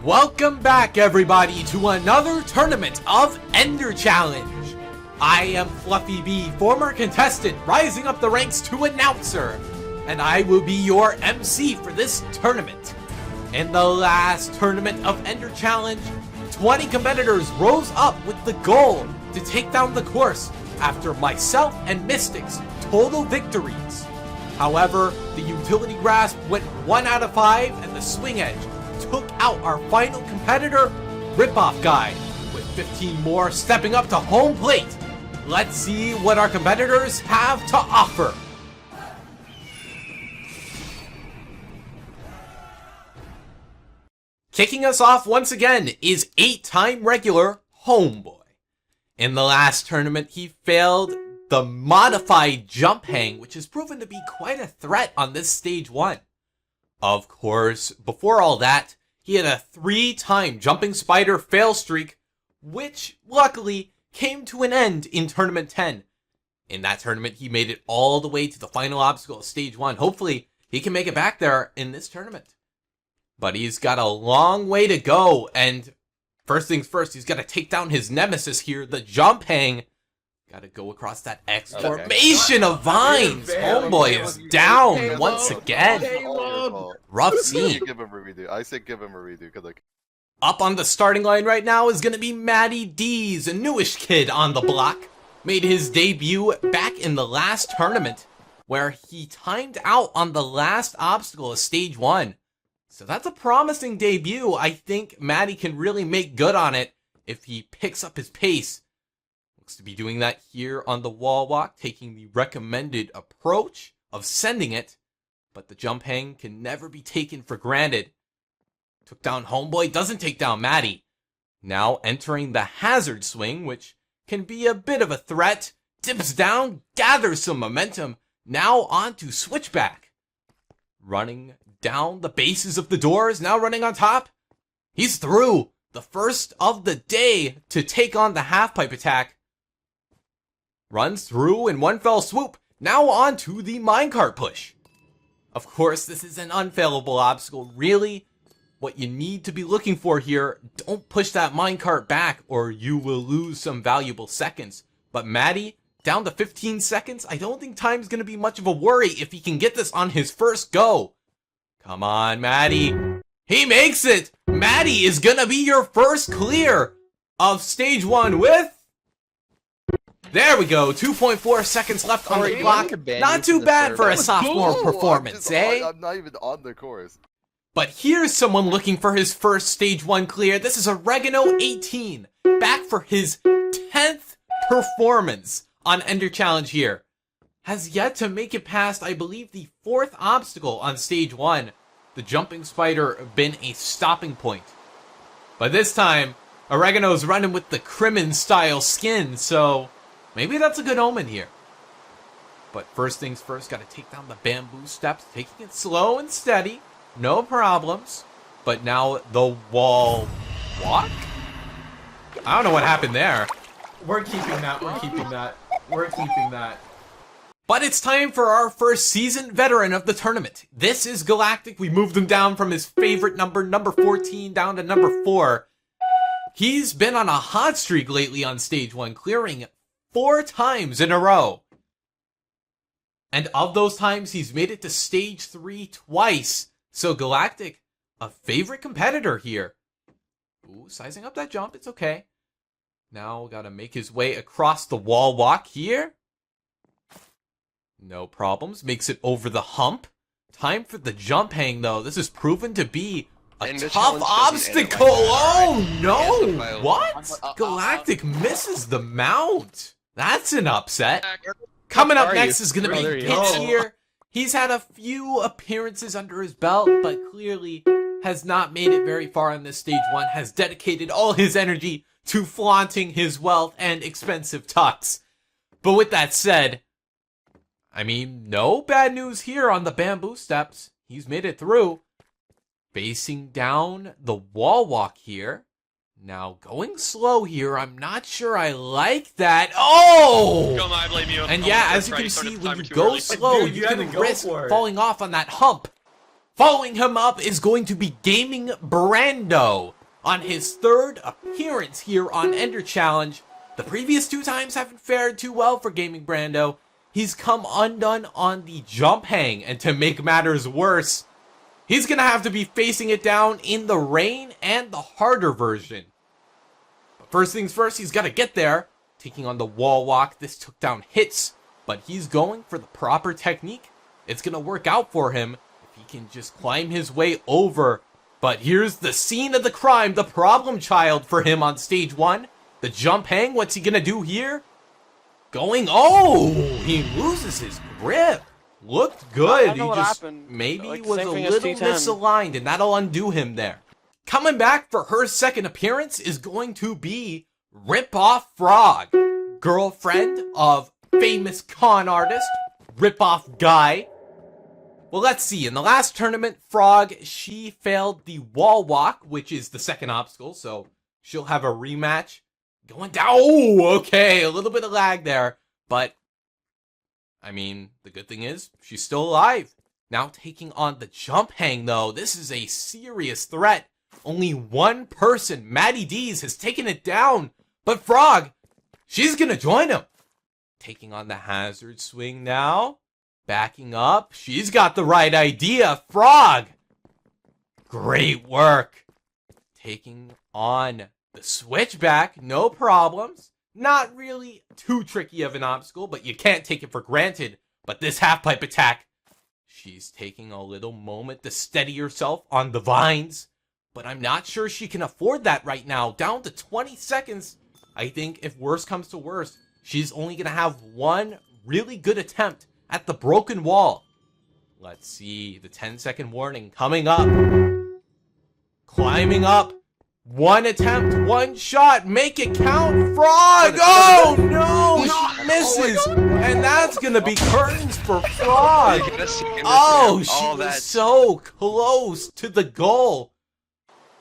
Welcome back, everybody, to another tournament of Ender Challenge. I am Fluffy B, former contestant, rising up the ranks to announcer, and I will be your MC for this tournament. In the last tournament of Ender Challenge, 20 competitors rose up with the goal to take down the course after myself and Mystic's total victories. However, the utility grasp went 1 out of 5 and the swing edge took out our final competitor, RipOffGuy, with 15 more stepping up to home plate. Let's see what our competitors have to offer. Kicking us off once again is 8-time regular Homeboy. In the last tournament, he failed the modified jump hang, which has proven to be quite a threat on this stage 1. Of course, before all that, he had a 3-time jumping spider fail streak, which luckily came to an end in tournament 10. In that tournament, he made it all the way to the final obstacle of stage 1. Hopefully, he can make it back there in this tournament. But he's got a long way to go, and first things first, he's got to take down his nemesis here, the jump hang. Got to go across that X formation of vines. Homeboy is down once again. Rough scene. I say give him a redo. Up on the starting line right now is going to be MattyDeez, a newish kid on the block. Made his debut back in the last tournament, where he timed out on the last obstacle of stage 1. So that's a promising debut. I think Matty can really make good on it if he picks up his pace. Looks to be doing that here on the wall walk, taking the recommended approach of sending it. But the jump hang can never be taken for granted. Took down Homeboy, doesn't take down Matty. Now entering the hazard swing, which can be a bit of a threat. Dips down, gathers some momentum. Now on to switchback. Running down the bases of the doors, now running on top. He's through. The first of the day to take on the half-pipe attack. Runs through in one fell swoop. Now on to the minecart push. Of course, this is an unfailable obstacle. Really, what you need to be looking for here, don't push that minecart back or you will lose some valuable seconds. But Matty, down to 15 seconds, I don't think time's going to be much of a worry if he can get this on his first go. Come on, Matty. He makes it! Matty is going to be your first clear of stage 1 with... There we go, 2.4 seconds left on the clock. Not too bad for a sophomore performance, eh? I'm not even on the course. But here's someone looking for his first stage 1 clear. This is Oregano18, back for his 10th performance on Ender Challenge here. Has yet to make it past, I believe, the 4th obstacle on stage 1. The jumping spider been a stopping point. But this time, Oregano's running with the Crimin style skin, so maybe that's a good omen here. But first things first, gotta take down the bamboo steps, taking it slow and steady. No problems. But now the wall walk? I don't know what happened there. We're keeping that, we're keeping that, we're keeping that. But it's time for our first seasoned veteran of the tournament. This is Galactic. We moved him down from his favorite number 14, down to number 4. He's been on a hot streak lately on stage 1, clearing 4 times in a row. And of those times, he's made it to stage 3 twice. So Galactic, a favorite competitor here. Ooh, sizing up that jump, it's okay. Now gotta make his way across the wall walk here. No problems, makes it over the hump. Time for the jump hang though. This is proven to be a tough obstacle. Oh no! What? Galactic misses the mount. That's an upset. Coming up next is gonna be Hxtzz here. He's had a few appearances under his belt, but clearly has not made it very far on this stage 1. Has dedicated all his energy to flaunting his wealth and expensive tux. But with that said, I mean, no bad news here on the bamboo steps. He's made it through. Facing down the wall walk here. Now, going slow here, I'm not sure I like that. Oh! I blame you. And yeah, as you can see, when you go slow, you can risk falling off on that hump. Following him up is going to be GamingBrandon on his third appearance here on Ender Challenge. The previous 2 times haven't fared too well for GamingBrandon. He's come undone on the jump hang, and to make matters worse, he's gonna have to be facing it down in the rain and the harder version. But first things first, he's gotta get there. Taking on the wall walk, this took down Hxtzz, but he's going for the proper technique. It's gonna work out for him if he can just climb his way over. But here's the scene of the crime, the problem child for him on stage 1. The jump hang, what's he gonna do here? Oh, he loses his grip. Looked good. I know what happened. Maybe Like, was a same thing as little T10. misaligned, and that'll undo him there. Coming back for her second appearance is going to be Ripoff Frog, girlfriend of famous con artist RipOffGuy. Well, let's see. In the last tournament, Frog, she failed the wall walk, which is the second obstacle, so she'll have a rematch. Going down. Oh, okay. A little bit of lag there. But, I mean, the good thing is, she's still alive. Now taking on the jump hang, though. This is a serious threat. Only one person, MattyDeez, has taken it down. But Frog, she's going to join him. Taking on the hazard swing now. Backing up. She's got the right idea. Frog. Great work. Taking on the switchback, no problems. Not really too tricky of an obstacle, but you can't take it for granted. But this half-pipe attack, she's taking a little moment to steady herself on the vines. But I'm not sure she can afford that right now. Down to 20 seconds. I think if worse comes to worse, she's only going to have one really good attempt at the broken wall. Let's see, the 10-second warning coming up. Climbing up. One attempt, one shot, make it count, Frog! Oh no, she misses, and that's gonna be curtains for Frog. Oh, she was so close to the goal.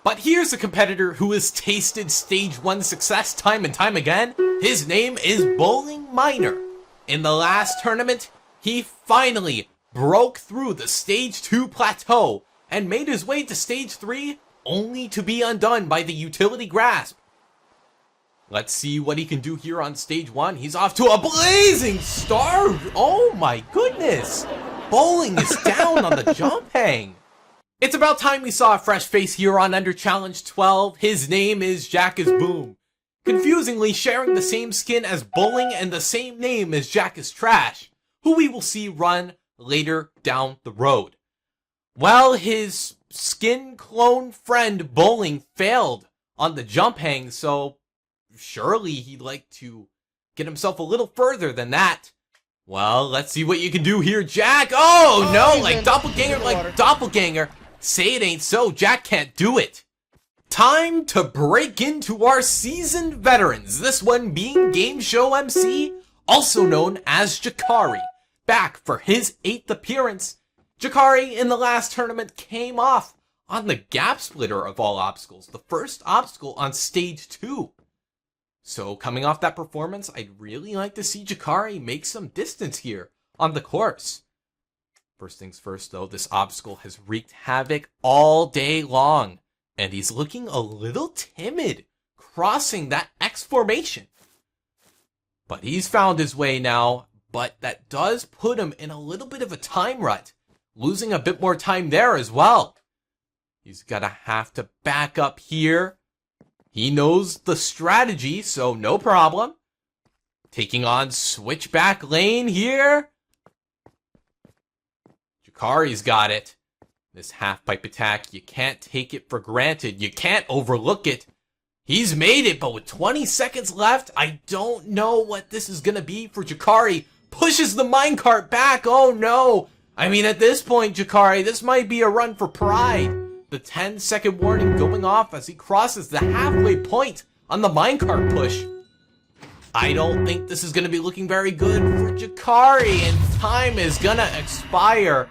But here's a competitor who has tasted stage 1 success time and time again. His name is BowlingMiner. In the last tournament, he finally broke through the stage 2 plateau and made his way to stage 3, only to be undone by the utility grasp. Let's see what he can do here on stage 1. He's off to a blazing start. Oh my goodness. Bowling is down on the jump hang. It's about time we saw a fresh face here on Under Challenge 12. His name is JackisBoom. Confusingly sharing the same skin as Bowling and the same name as JackisTrash, who we will see run later down the road. Well, his skin clone friend Bowling failed on the jump hang, so surely he'd like to get himself a little further than that. Well, let's see what you can do here, Jack. Oh no, like doppelganger. Say it ain't so, Jack can't do it. Time to break into our seasoned veterans, this one being GameshowMC, also known as Jakari, back for his 8th appearance. Jakari in the last tournament came off on the gap splitter of all obstacles, the first obstacle on stage 2. So coming off that performance, I'd really like to see Jakari make some distance here on the course. First things first though, this obstacle has wreaked havoc all day long, and he's looking a little timid crossing that X formation. But he's found his way now, but that does put him in a little bit of a time rut. Losing a bit more time there as well. He's gonna have to back up here. He knows the strategy, so no problem. Taking on switchback lane here. Jakari's got it. This half-pipe attack, you can't take it for granted. You can't overlook it. He's made it, but with 20 seconds left, I don't know what this is gonna be for Jakari. Pushes the minecart back, oh no! I mean, at this point, Jakari, this might be a run for pride. The 10-second warning going off as he crosses the halfway point on the minecart push. I don't think this is going to be looking very good for Jakari, and time is going to expire.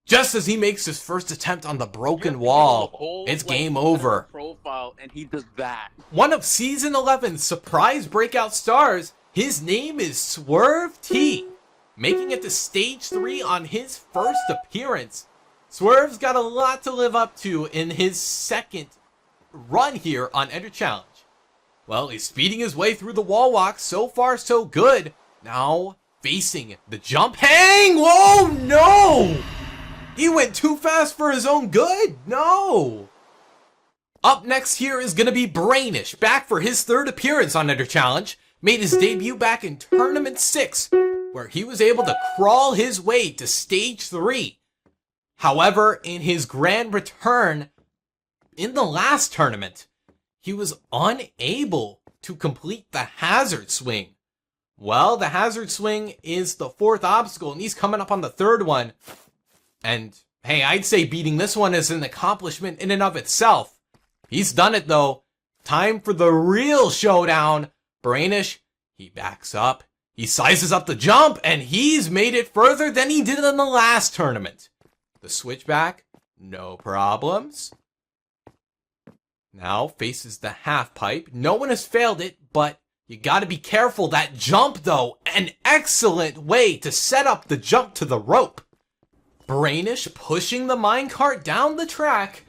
Just as he makes his first attempt on the broken wall, it's game over. Profile, and he does that. One of Season 11's surprise breakout stars, his name is SwerveT. Making it to stage 3 on his first appearance. Swerve's got a lot to live up to in his second run here on Ender Challenge. Well, he's speeding his way through the wall walk. So far, so good. Now, facing the jump hang. Whoa, no! He went too fast for his own good. No! Up next here is going to be Brainish, back for his third appearance on Ender Challenge. Made his debut back in Tournament 6, where he was able to crawl his way to Stage 3. However, in his grand return in the last tournament, he was unable to complete the hazard swing. Well, the hazard swing is the fourth obstacle, and he's coming up on the third one. And, hey, I'd say beating this one is an accomplishment in and of itself. He's done it, though. Time for the real showdown. Brainish, he backs up. He sizes up the jump, and he's made it further than he did in the last tournament. The switchback, no problems. Now faces the half pipe. No one has failed it, but you gotta be careful. That jump, though, an excellent way to set up the jump to the rope. Brainish pushing the minecart down the track.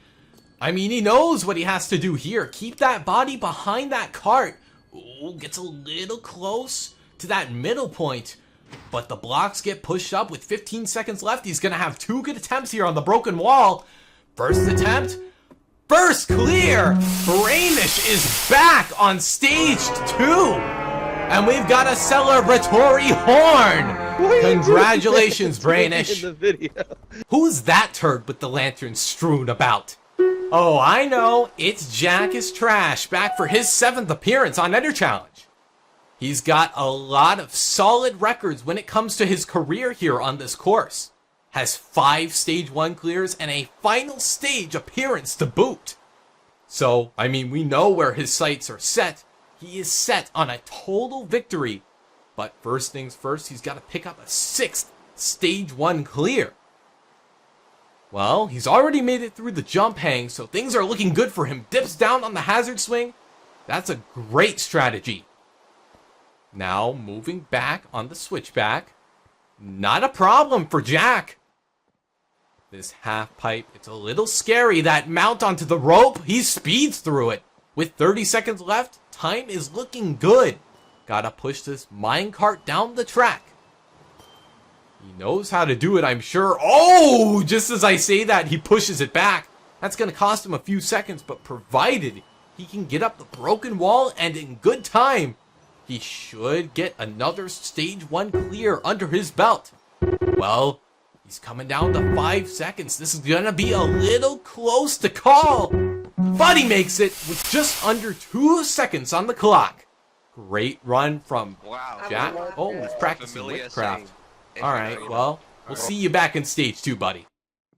I mean, he knows what he has to do here. Keep that body behind that cart. Ooh, gets a little close to that middle point. But the blocks get pushed up with 15 seconds left. He's going to have two good attempts here on the broken wall. First attempt. First clear. Brainish is back on stage 2. And we've got a celebratory horn. Congratulations, Brainish. In the video. Who's that turd with the lantern strewn about? Oh, I know. It's JackisTrash, back for his 7th appearance on Ender Challenge. He's got a lot of solid records when it comes to his career here on this course. Has 5 Stage 1 clears and a final stage appearance to boot. So, I mean, we know where his sights are set. He is set on a total victory. But first things first, he's got to pick up a 6th Stage 1 clear. Well, he's already made it through the jump hang, so things are looking good for him. Dips down on the hazard swing. That's a great strategy. Now, moving back on the switchback. Not a problem for Jack. This half pipe, it's a little scary. That mount onto the rope, he speeds through it. With 30 seconds left, time is looking good. Gotta push this minecart down the track. He knows how to do it, I'm sure. Oh, just as I say that, he pushes it back. That's going to cost him a few seconds, but provided he can get up the broken wall and in good time, he should get another Stage 1 clear under his belt. Well, he's coming down to 5 seconds. This is going to be a little close to call, but he makes it with just under 2 seconds on the clock. Great run from Jack. Oh, he's practicing witchcraft. Alright, well, we'll see you back in Stage 2, buddy.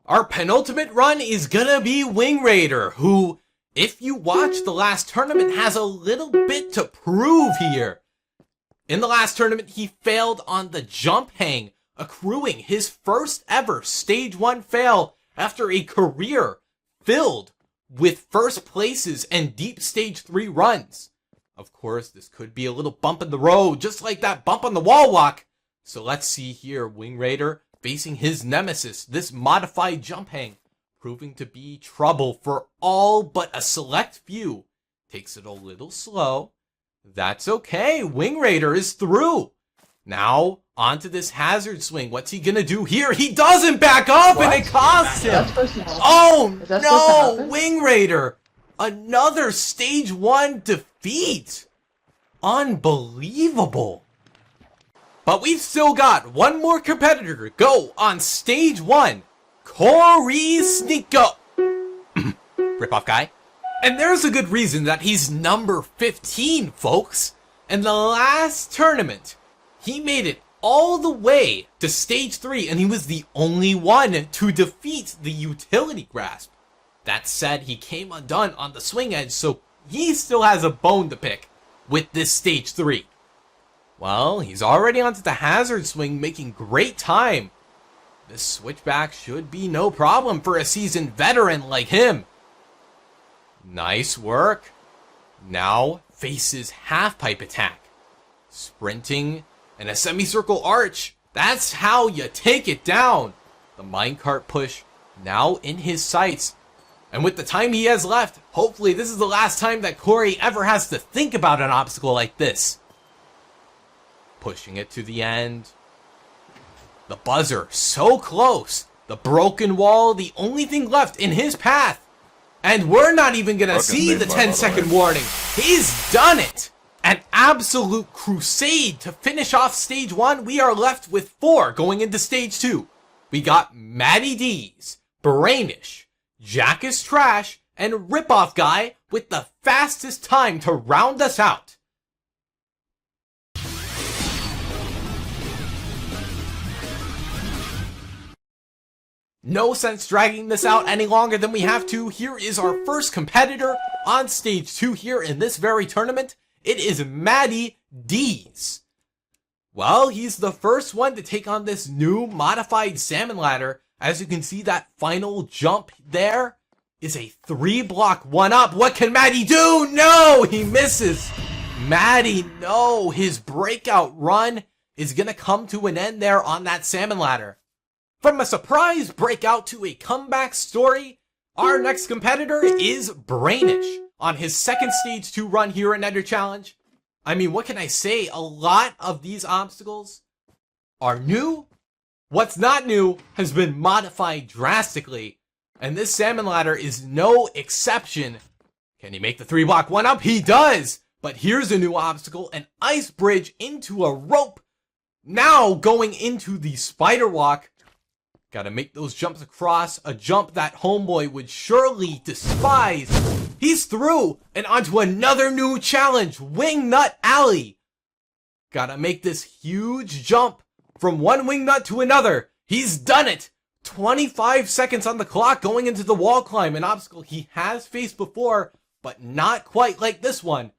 Our penultimate run is gonna be Wingraider, who, if you watch the last tournament, has a little bit to prove here. In the last tournament, he failed on the jump hang, accruing his first ever Stage 1 fail after a career filled with first places and deep Stage 3 runs. Of course, this could be a little bump in the road, just like that bump on the wall walk. So let's see here, Wingraider facing his nemesis, this modified jump hang, proving to be trouble for all but a select few. Takes it a little slow. That's okay, Wingraider is through. Now, onto this hazard swing. What's he gonna do here? He doesn't back up and it costs him! Oh no, Wingraider! Another Stage 1 defeat! Unbelievable! But we've still got one more competitor to go on Stage 1. Cory Snitch. RipOffGuy. And there's a good reason that he's number 15, folks. In the last tournament, he made it all the way to Stage 3, and he was the only one to defeat the utility grasp. That said, he came undone on the swing edge, so he still has a bone to pick with this Stage 3. Well, he's already onto the hazard swing, making great time. This switchback should be no problem for a seasoned veteran like him. Nice work. Now faces half-pipe attack. Sprinting and a semicircle arch. That's how you take it down. The minecart push, now in his sights. And with the time he has left, hopefully this is the last time that Cory ever has to think about an obstacle like this. Pushing it to the end. The buzzer, so close. The broken wall, the only thing left in his path. And we're not even gonna see the 10-second warning. He's done it! An absolute crusade to finish off stage 1. We are left with 4 going into stage 2. We got MattyDeez, Brainish, JackisTrash, and RipOffGuy with the fastest time to round us out. No sense dragging this out any longer than we have to. Here is our first competitor on stage 2 here in this very tournament. It is MattyDeez. Well, he's the first one to take on this new modified salmon ladder. As you can see, that final jump there is a 3-block 1-up. What can Matty do? No, he misses. Matty, no, his breakout run is gonna come to an end there on that salmon ladder. From a surprise breakout to a comeback story, our next competitor is Brainish on his second stage 2 run here in Ender Challenge. I mean, what can I say? A lot of these obstacles are new. What's not new has been modified drastically, and this salmon ladder is no exception. Can he make the 3-block 1-up? He does! But here's a new obstacle, an ice bridge into a rope. Now going into the spider walk. Gotta make those jumps across, a jump that Homeboy would surely despise. He's through, and onto another new challenge, Wingnut Alley. Gotta make this huge jump from one wingnut to another. He's done it! 25 seconds on the clock going into the wall climb, an obstacle he has faced before, but not quite like this one.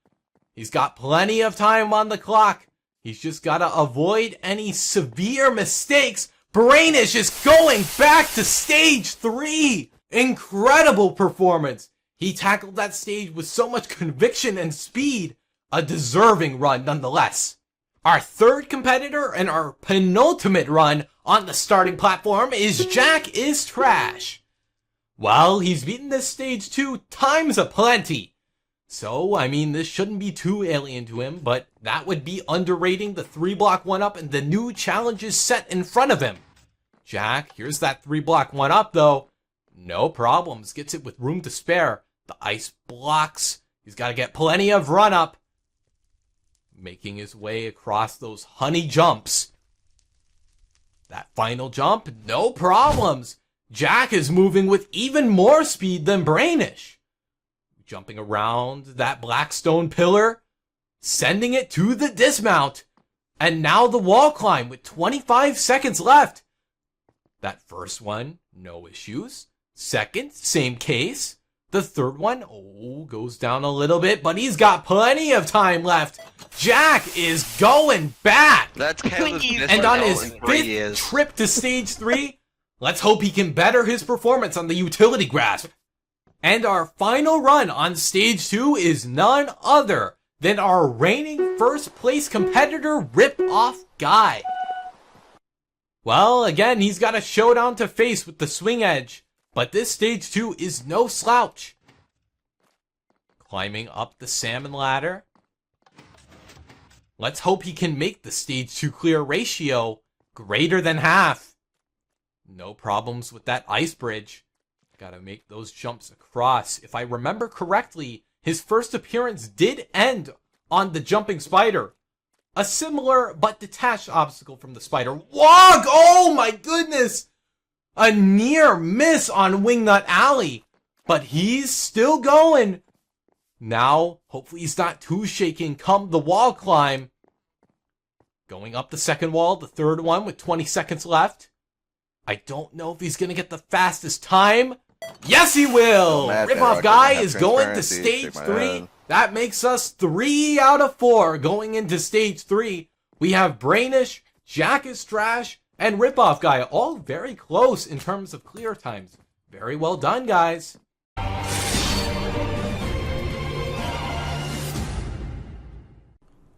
He's got plenty of time on the clock. He's just gotta avoid any severe mistakes. Brainish is going back to stage 3. Incredible performance. He tackled that stage with so much conviction and speed. A deserving run nonetheless. Our third competitor and our penultimate run on the starting platform is JackisTrash. Well, he's beaten this stage 2 times aplenty. So, I mean, this shouldn't be too alien to him, but that would be underrating the 3-block 1-up and the new challenges set in front of him. Jack, here's that 3-block 1-up though. No problems, gets it with room to spare. The ice blocks. He's got to get plenty of run-up. Making his way across those honey jumps. That final jump, no problems. Jack is moving with even more speed than Brainish. Jumping around that black stone pillar, sending it to the dismount, and now the wall climb with 25 seconds left. That first one, no issues. Second, same case. The third one, goes down a little bit, but he's got plenty of time left. Jack is going back. That's Caleb's and on his 5th trip to stage 3, let's hope he can better his performance on the utility grasp. And our final run on stage 2 is none other than our reigning first place competitor, RipOffGuy. Well, again, he's got a showdown to face with the swing edge, but this stage 2 is no slouch. Climbing up the salmon ladder. Let's hope he can make the stage 2 clear ratio greater than half. No problems with that ice bridge. Gotta make those jumps across. If I remember correctly, his first appearance did end on the jumping spider. A similar but detached obstacle from the spider. Wog! Oh my goodness! A near miss on Wingnut Alley. But he's still going. Now, hopefully he's not too shaken come the wall climb. Going up the second wall, the third one with 20 seconds left. I don't know if he's gonna get the fastest time. Yes, he will! RipOffGuy is going to stage 3. That makes us 3 out of 4 going into stage 3. We have Brainish, JackisTrash, and RipOffGuy, all very close in terms of clear times. Very well done, guys.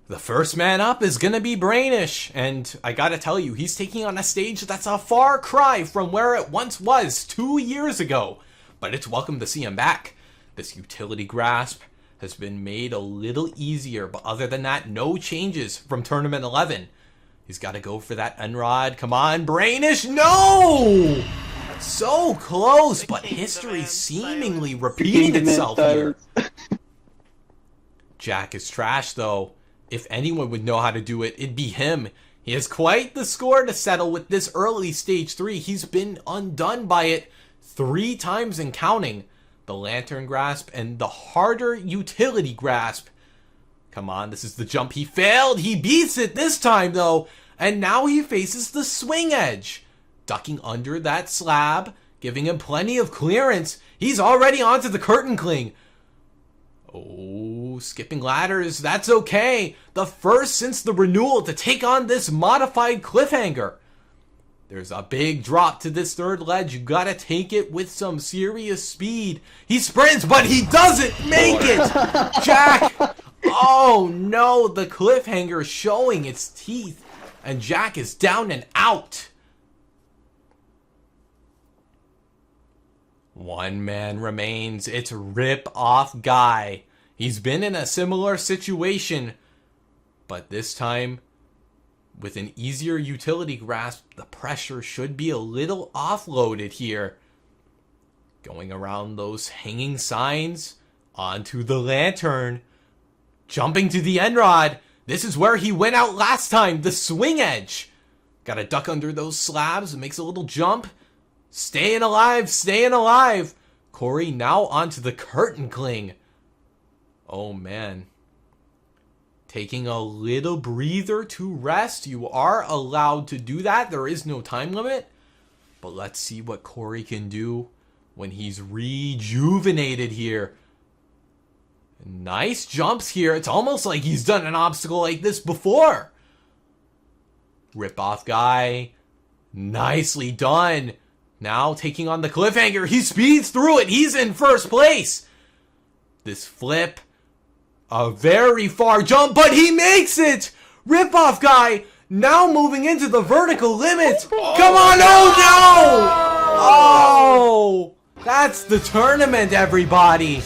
The first man up is gonna be Brainish, and I gotta tell you, he's taking on a stage that's a far cry from where it once was 2 years ago. But it's welcome to see him back. This utility grasp has been made a little easier, but other than that, no changes from Tournament 11. He's gotta go for that Unrod. Come on, Brainish, no! So close, but history seemingly repeating itself here. JackisTrash, though. If anyone would know how to do it, it'd be him. He has quite the score to settle with this early stage 3. He's been undone by it 3 times and counting. The Lantern Grasp and the harder Utility Grasp. Come on, this is the jump he failed. He beats it this time, though. And now he faces the Swing Edge. Ducking under that slab, giving him plenty of clearance. He's already onto the Curtain Cling. Oh, skipping ladders, that's okay. The first since the renewal to take on this modified cliffhanger. There's a big drop to this third ledge. You gotta take it with some serious speed. He sprints, but he doesn't make it! Jack! Oh no, the cliffhanger showing its teeth. And Jack is down and out. One man remains. It's RipOffGuy. He's been in a similar situation, but this time, with an easier utility grasp, the pressure should be a little offloaded here. Going around those hanging signs, onto the lantern, jumping to the end rod. This is where he went out last time, the Swing Edge. Gotta duck under those slabs, makes a little jump. Staying alive, staying alive. Cory now onto the Curtain Cling. Oh man. Taking a little breather to rest. You are allowed to do that. There is no time limit. But let's see what Cory can do when he's rejuvenated here. Nice jumps here. It's almost like he's done an obstacle like this before. RipOffGuy. Nicely done. Now taking on the cliffhanger. He speeds through it. He's in first place. This flip. A very far jump, but he makes it! RipOffGuy now moving into the vertical limit. Come on, oh no! Oh! That's the tournament, everybody.